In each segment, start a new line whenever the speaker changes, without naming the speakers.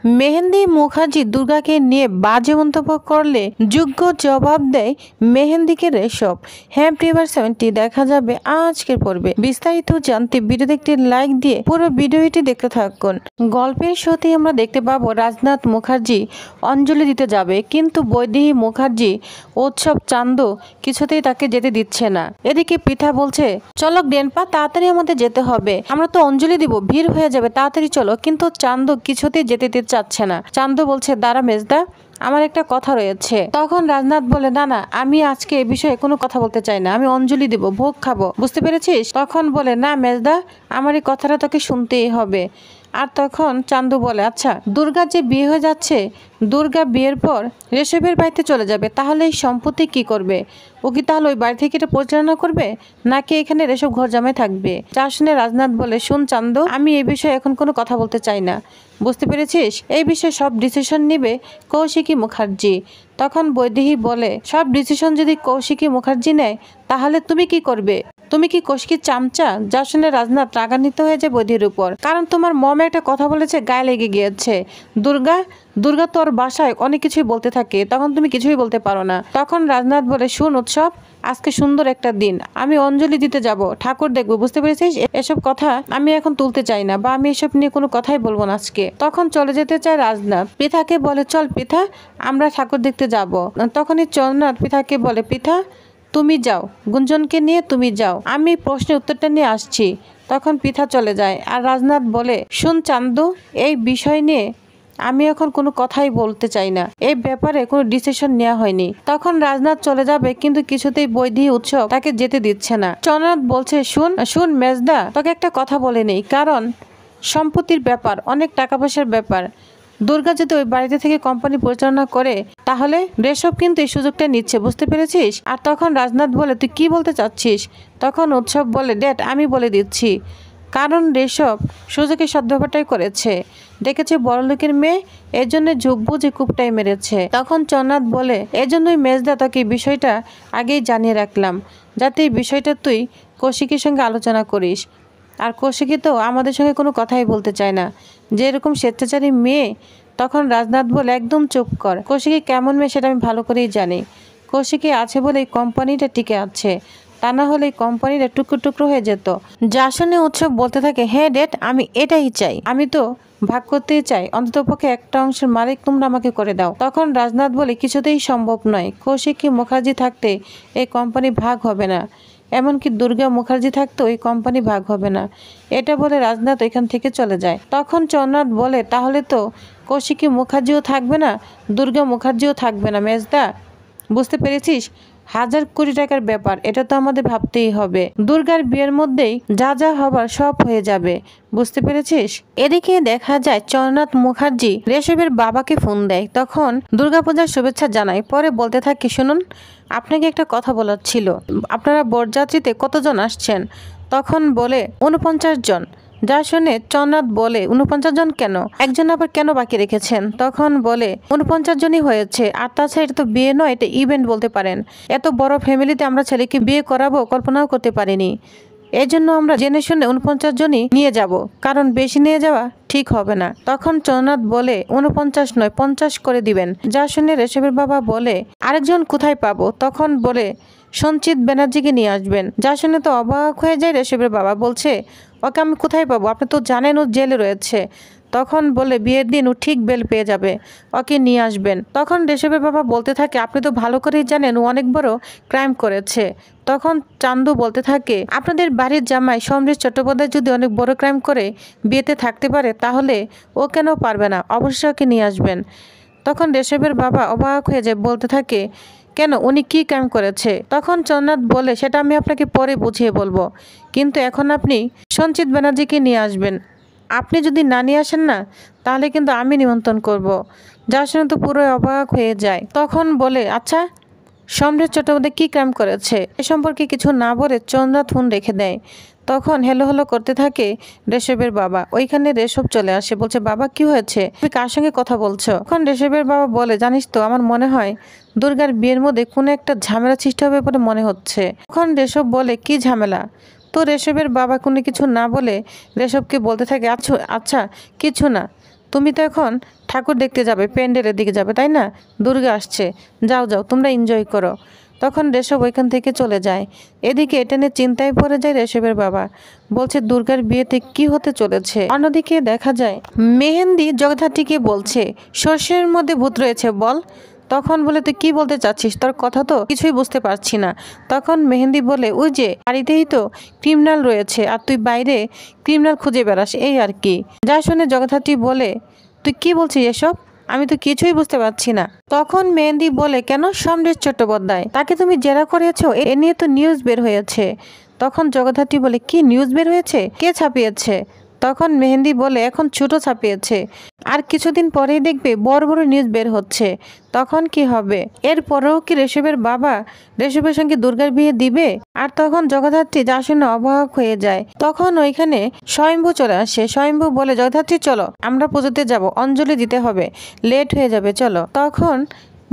মেহেন্দি মুখার্জি দুর্গাকে নিয়ে বাজে মন্তব্য করলে যোগ্য জবাব দেয় মেহেন্দিকে রেশব। হ্যাঁ প্রিভার 70 দেখা যাবে আজকের পর্বে। বিস্তারিত জানতে ভিডিওতে একটি লাইক দিয়ে পুরো ভিডিওটি দেখতে থাকুন। গল্পের শুরুতে আমরা দেখতে পাবো রাজনাথ মুখার্জি অঞ্জলি দিতে যাবে, কিন্তু বৈদেহী মুখার্জি উৎসব চান্দু কিছুতেই তাকে যেতে দিচ্ছে না। এদিকে পিঠা বলছে, চলো গ্র্যান্ডপা তাড়াতাড়ি আমাদের যেতে হবে, আমরা তো অঞ্জলি দিব, ভিড় হয়ে যাবে, তাড়াতাড়ি চলো। কিন্তু চান্দু কিছুতেই যেতে চাচ্ছে না। চান্দু বলছে, দাঁড়া মেজদা, আমার একটা কথা রয়েছে। তখন রাজনাথ বলে, না না, আমি আজকে এ বিষয়ে কোনো কথা বলতে চাই না, আমি অঞ্জলি দিব, ভোগ খাবো, বুঝতে পেরেছিস? তখন বলে, না মেজদা, আমার এই কথাটা তোকে শুনতেই হবে। আর তখন চান্দু বলে, আচ্ছা দুর্গার যে বিয়ে হয়ে যাচ্ছে, দুর্গা বিয়ের পর রেশবের বাড়িতে চলে যাবে, তাহলে এই সম্পত্তি কি করবে? ও কি তাহলে ওই বাড়ি থেকে এটা পরিচালনা করবে, নাকি এখানে রেশব ঘর জামাই থাকবে? যা শুনে রাজনাথ বলে, শুন চান্দু, আমি এই বিষয়ে এখন কোনো কথা বলতে চাই না, বুঝতে পেরেছিস? এই বিষয়ে সব ডিসিশন নিবে কৌশিকী মুখার্জি। তখন বৈদেহী বলে, সব ডিসিশন যদি কৌশিকী মুখার্জি নেয়, তাহলে তুমি কি করবে? তুমি কি কৌশিকীর চামচা? যা শুনে রাজনাথ রাগান্বিত হয়ে যায় বৈদেহীর উপর, কারণ তোমার মমে একটা কথা বলেছে, গায়ে লেগে গিয়েছে। দুর্গা তোর বাসায় অনেক কিছুই বলতে থাকে, তখন তুমি কিছুই বলতে পারো না। তখন রাজনাথ বলে, শুন উৎসব, আজকে সুন্দর একটা দিন, আমি অঞ্জলি দিতে যাব, ঠাকুর দেখবো, বুঝতে পেরেছিস? এসব কথা আমি এখন তুলতে চাই না, বা আমি এসব নিয়ে কোনো কথাই বলবো না আজকে। তখন চলে যেতে চায় রাজনাথ। পৃথাকে বলে, চল পৃথা, আমরা ঠাকুর দেখতে যাব। তখনই চন্দ্রনাথ পৃথাকে বলে, পৃথা তুমি যাও, গুঞ্জনকে নিয়ে তুমি যাও, আমি প্রশ্নের উত্তরটা নিয়ে আসছি। তখন পৃথা চলে যায়। আর রাজনাথ বলে, শুন চান্দু, এই বিষয় নিয়ে আমি এখন কোনো কথাই বলতে চাই না, এই ব্যাপারে কোনো ডিসিশন নেওয়া হয়নি। তখন রাজনাথ চলে যাবে, কিন্তু কিছুতেই বৈদেহী উৎসব তাকে যেতে দিচ্ছে না। চন্দ্রনাথ বলছে, শুন মেজদা, তোকে একটা কথা বলে নেই, কারণ সম্পত্তির ব্যাপার, অনেক টাকা পয়সার ব্যাপার। দুর্গা যদি ওই বাড়িতে থেকে কোম্পানি পরিচালনা করে, তাহলে রেশব কিন্তু এই সুযোগটা নিচ্ছে, বুঝতে পেরেছিস? আর তখন রাজনাথ বলে, তুই কি বলতে চাচ্ছিস? তখন উৎসব বলে, ড্যাড আমি বলে দিচ্ছি, কারণ রেশব সুযোগের সদ্ব্যবহারটাই করেছে, দেখেছে বড়লোকের মেয়ে, এর জন্য ঝুঁক বুঝে কূপটাই মেরেছে। তখন চন্দ্রনাথ বলে, এজন্যই মেজদা তোকে এই বিষয়টা আগেই জানিয়ে রাখলাম, যাতে এই বিষয়টা তুই কৌশিকীর সঙ্গে আলোচনা করিস। আর কৌশিকী তো আমাদের সঙ্গে কোনো কথাই বলতে চায় না, যে এরকম স্বেচ্ছাচারী মেয়ে। তখন রাজনাথ বলে, একদম চুপ কর, কৌশিকী কেমন মেয়ে সেটা আমি ভালো করেই জানি। কৌশিকী আছে বলে এই কোম্পানিটা টিকে আছে, তা না হলে এই কোম্পানিটা টুকরো টুকরো হয়ে যেত। যা শুনে উৎসব বলতে থাকে, হ্যাঁ ড্যাড, আমি এটাই চাই, আমি তো ভাগ করতেই চাই, অন্ততপক্ষে একটা অংশের মালিক তোমরা আমাকে করে দাও। তখন রাজনাথ বলে, কিছুতেই সম্ভব নয়, কৌশিকী মুখার্জি থাকতে এই কোম্পানি ভাগ হবে না, এমনকি দুর্গা মুখার্জি থাকতেও এই কোম্পানি ভাগ হবে না। এটা বলে রাজনাথ এখান থেকে চলে যায়। তখন চন্দ্রনাথ বলে, তাহলে তো কৌশিকী মুখার্জিও থাকবে না, দুর্গা মুখার্জিও থাকবে না মেজদা, বুঝতে পেরেছিস? হাজার কোটি টাকার ব্যাপার, এটা তো আমাদের ভাবতেই হবে। দুর্গার বিয়ের মধ্যেই যা যা হবার সব হয়ে যাবে, বুঝতে পেরেছিস? এদিকে দেখা যায় চন্দ্রনাথ মুখার্জি রেশবের বাবাকে ফোন দেয়, তখন দুর্গাপূজার শুভেচ্ছা জানায়। পরে বলতে থাকে, শুনুন, আপনাকে একটা কথা বলার ছিল, আপনারা বরযাত্রীতে কতজন আসছেন? তখন বলে, 49 জন। যা শুনে চন্দ্রনাথ বলে, 49 জন কেন? একজন আবার কেন বাকি রেখেছেন? তখন বলে, 49 জনই হয়েছে, আর তাছাড়া এটা তো বিয়ে নয়, এটা ইভেন্ট বলতে পারেন। এত বড় ফ্যামিলিতে আমরা ছেলেকে বিয়ে করাবো কল্পনাও করতে পারিনি, এই জন্য আমরা জেনে শুনে 49 জনই নিয়ে যাব, কারণ বেশি নিয়ে যাওয়া ঠিক হবে না। তখন চন্দ্রনাথ বলে, 49 নয়, 50 করে দিবেন। যা শুনে রেশবের বাবা বলে, আরেকজন কোথায় পাবো? তখন বলে, সঞ্চিত ব্যানার্জিকে নিয়ে আসবেন। যা শুনে তো অবাক হয়ে যায় রেশবের বাবা, বলছে, ওকে আমি কোথায় পাবো? আপনি তো জানেন ও জেলে রয়েছে। তখন বলে, বিয়ের দিন ও ঠিক বেল পেয়ে যাবে, ওকে নিয়ে আসবেন। তখন রেশবের বাবা বলতে থাকে, আপনি তো ভালো করেই জানেন ও অনেক বড় ক্রাইম করেছে। তখন চান্দু বলতে থাকে, আপনাদের বাড়ির জামাই সমরেশ চট্টোপাধ্যায় যদি অনেক বড় ক্রাইম করে বিয়েতে থাকতে পারে, তাহলে ও কেন পারবে না? অবশ্যই ওকে নিয়ে আসবেন। তখন রেশবের বাবা অবাক হয়ে যায়, বলতে থাকে, কেন, উনি কি ক্রাইম করেছে? তখন চন্দ্রনাথ বলে, সেটা আমি আপনাকে পরে বুঝিয়ে বলবো, কিন্তু এখন আপনি সঞ্চিত ব্যানার্জিকে নিয়ে আসবেন। আপনি যদি না নিয়ে আসেন না, তাহলে কিন্তু আমি নিমন্ত্রণ করব। যা শুনে তো পুরো অবাক হয়ে যায়। তখন বলে, আচ্ছা সমরেশ চট্টোপাধ্যায় কি ক্রাইম করেছে? এ সম্পর্কে কিছু না বলে চন্দ্রনাথ ফোন রেখে দেয়। তখন হেলো হেলো করতে থাকে রেশবের বাবা। ওইখানে রেশব চলে আসে, বলছে, বাবা কি হয়েছে, তুমি কার সঙ্গে কথা বলছো? তখন রেশবের বাবা বলে, জানিস তো, আমার মনে হয় দুর্গার বিয়ের মধ্যে কোনো একটা ঝামেলা সৃষ্টি হবে বলে মনে হচ্ছে। তখন রেশব বলে, কি ঝামেলা? তো রেশবের বাবা কোনো কিছু না বলে রেশবকে বলতে থাকে, আচ্ছা কিছু না, তুমি তো এখন ঠাকুর দেখতে যাবে, প্যান্ডেলের দিকে যাবে, তাই না? দুর্গা আসছে, যাও যাও, তোমরা এনজয় করো। তখন রেশব ওইখান থেকে চলে যায়। এদিকে এটা নিয়ে চিন্তায় পড়ে যায় রেশবের বাবা। বলছে দুর্গার বিয়েতে কি হতে চলেছে। অন্যদিকে দেখা যায় মেহেন্দি জগদ্ধাত্রীকে বলছে সর্ষের মধ্যে ভূত রয়েছে বল। তখন বলে তুই কি বলতে চাচ্ছিস, তোর কথা তো কিছুই বুঝতে পারছি না। তখন মেহেন্দি বলে ওই যে বাড়িতেই তো ক্রিমিনাল রয়েছে আর তুই বাইরে ক্রিমিনাল খুঁজে বেড়াস, এই আর কি। যা শুনে জগদ্ধাত্রী বলে তুই কি বলছিস এসব, আমি তো কিছুই বুঝতে পারছি না। তখন মেহেন্দি বলে কেন, সমরেশ চট্টোপাধ্যায় তাকে তুমি জেরা করেছো, এ নিয়ে তো নিউজ বের হয়েছে। তখন জগদ্ধাত্রী বলে কি নিউজ বের হয়েছে, কে ছাপিয়েছে? তখন মেহেন্দি বলে এখন ছোট ছাপিয়েছে, আর কিছুদিন পরেই দেখবে বড় বড় নিউজ বের হচ্ছে, তখন কি হবে? এরপরেও কি রেশবের বাবা রেশবের সঙ্গে দুর্গার বিয়ে দিবে? আর তখন জগদ্ধাত্রী যা শুনে অবাক হয়ে যায়। তখন ওইখানে স্বয়ম্ভু চলে আসে। স্বয়ম্ভু বলে জগদ্ধাত্রী চলো আমরা পুজোতে যাব, অঞ্জলি দিতে হবে, লেট হয়ে যাবে চলো। তখন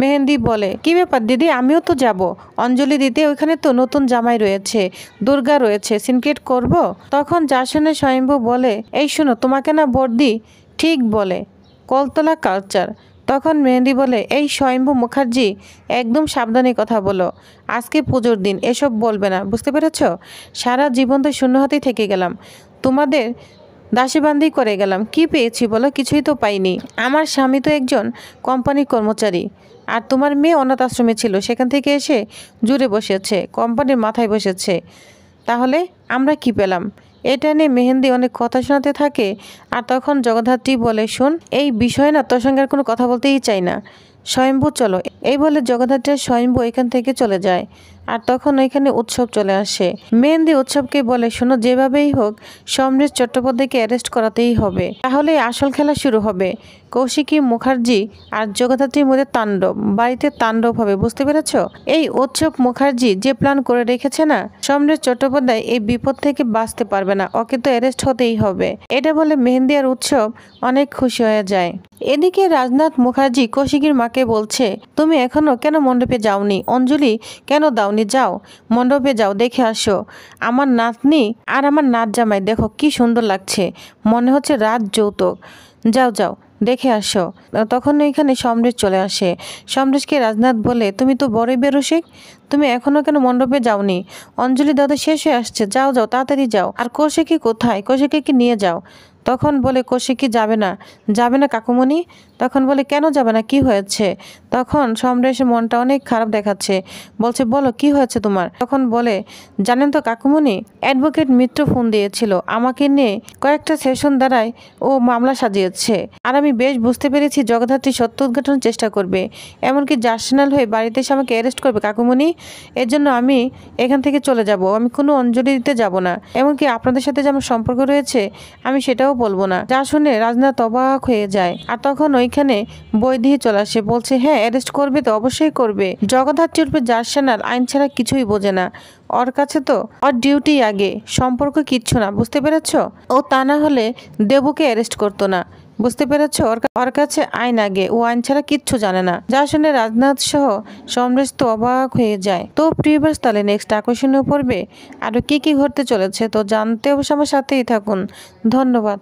মেহেন্দি বলে কি ব্যাপার দিদি, আমিও তো যাব অঞ্জলি দিতে, ওইখানে তো নতুন জামাই রয়েছে, দুর্গা রয়েছে, সিনক্রেট করব। তখন যা শুনে স্বয়ম্ভু বলে এই শোনো, তোমাকে না বর্দি ঠিক বলে, কলতলা কালচার। তখন মেহেন্দি বলে এই স্বয়ম্ভু মুখার্জি একদম সাবধানে কথা বলো, আজকে পুজোর দিন এসব বলবে না, বুঝতে পেরেছ? সারা জীবন তো শূন্য হাতেই থেকে গেলাম, তোমাদের দাসীবান্দি করে গেলাম, কি পেয়েছি বলো? কিছুই তো পাইনি। আমার স্বামী তো একজন কোম্পানির কর্মচারী, আর তোমার মেয়ে অনাথ আশ্রমে ছিল, সেখান থেকে এসে জুড়ে বসেছে, কোম্পানির মাথায় বসেছে, তাহলে আমরা কি পেলাম? এটা নিয়ে মেহেন্দি অনেক কথা শোনাতে থাকে। আর তখন জগদ্ধাত্রী বলে শোন, এই বিষয়ে না তোর সঙ্গে আর কোনো কথা বলতেই চাই না, স্বয়ম্ভু চলো। এই বলে জগদ্ধাত্রী স্বয়ম্ভু এখান থেকে চলে যায়। আর তখন ওইখানে উৎসব চলে আসে। মেহেন্দি উৎসবকে বলে শোনো, যেভাবেই হোক সমরেশ চট্টোপাধ্যায়কে অ্যারেস্ট করাতেই হবে, তাহলে আসল খেলা শুরু হবে। কৌশিকী মুখার্জি আর জগদ্ধাত্রীর মধ্যে তাণ্ডব, বাড়িতে তাণ্ডব হবে, বুঝতে পেরেছ? এই উৎসব মুখার্জি যে প্ল্যান করে রেখেছে না, সমরেশ চট্টোপাধ্যায় এই বিপদ থেকে বাঁচতে পারবে না, ওকে তো অ্যারেস্ট হতেই হবে। এটা বলে মেহেন্দি আর উৎসব অনেক খুশি হয়ে যায়। এদিকে রাজনাথ মুখার্জি কৌশিকীর মাকে বলছে তুমি এখনো কেন মণ্ডপে যাওনি, অঞ্জলি কেন দাওনি, যাও মণ্ডপে যাও, দেখে আসো আমার নাতনি আর আমার নাত জামাই, দেখো কি সুন্দর লাগছে, মনে হচ্ছে রাজ যৌতুক, যাও যাও দেখে আসো। তখন এখানে সমরেশ চলে আসে। সমরেশকে রাজনাথ বলে তুমি তো বড়ই বেরসিক, তুমি এখনো কেন মণ্ডপে যাওনি, অঞ্জলি দাদা শেষ হয়ে আসছে, যাও যাও তাড়াতাড়ি যাও। আর কৌশিকী কোথায়, কৌশিকীকে নিয়ে যাও। তখন বলে কৌশিকী যাবে না, যাবে না কাকুমণি। তখন বলে কেন যাবে না, কি হয়েছে? তখন সমরেশের মনটা অনেক খারাপ দেখাচ্ছে, বলছে বলো কি হয়েছে তোমার। তখন বলে জানেন তো কাকুমণি, অ্যাডভোকেট মিত্র ফোন দিয়েছিল আমাকে নিয়ে, কয়েকটা সেশন দ্বারাই ও মামলা সাজিয়েছে, আর আমি বেশ বুঝতে পেরেছি জগদ্ধাত্রী সত্য উদ্ঘাটনের চেষ্টা করবে, এমনকি জার্সিনাল হয়ে বাড়িতে এসে আমাকে অ্যারেস্ট করবে কাকুমণি। এর জন্য আমি এখান থেকে চলে যাব, আমি কোনো অঞ্জলি দিতে যাব না, এমনকি আপনাদের সাথে যে আমার সম্পর্ক রয়েছে আমি সেটাও বলবো না। যা শুনে রাজনাথ অবাক হয়ে যায়। আর তখন ওইখানে বৈদেহী চলে আসে, বলছে হ্যাঁ অ্যারেস্ট করবে তো, অবশ্যই করবে। জগদ্ধাত্রী উঠবে জার্সিনাল আইন ছাড়া কিছুই বোঝে না, ওর কাছে তো ওর ডিউটি আগে, সম্পর্ক কিচ্ছু না, বুঝতে পেরেছ? ও তা না হলে দেবুকে অ্যারেস্ট করতো না, বুঝতে পেরেছ? ওর কাছে আইন আগে, ও আইন ছাড়া কিচ্ছু জানে না। যা শুনে রাজনাথ সহ সমরেশ তো অবাক হয়ে যায়। তো প্রিভিয়াস তাহলে নেক্সট আকর্ষণীয় পড়বে আরো কি কি ঘটতে চলেছে, তো জানতে অবশ্য আমার সাথেই থাকুন। ধন্যবাদ।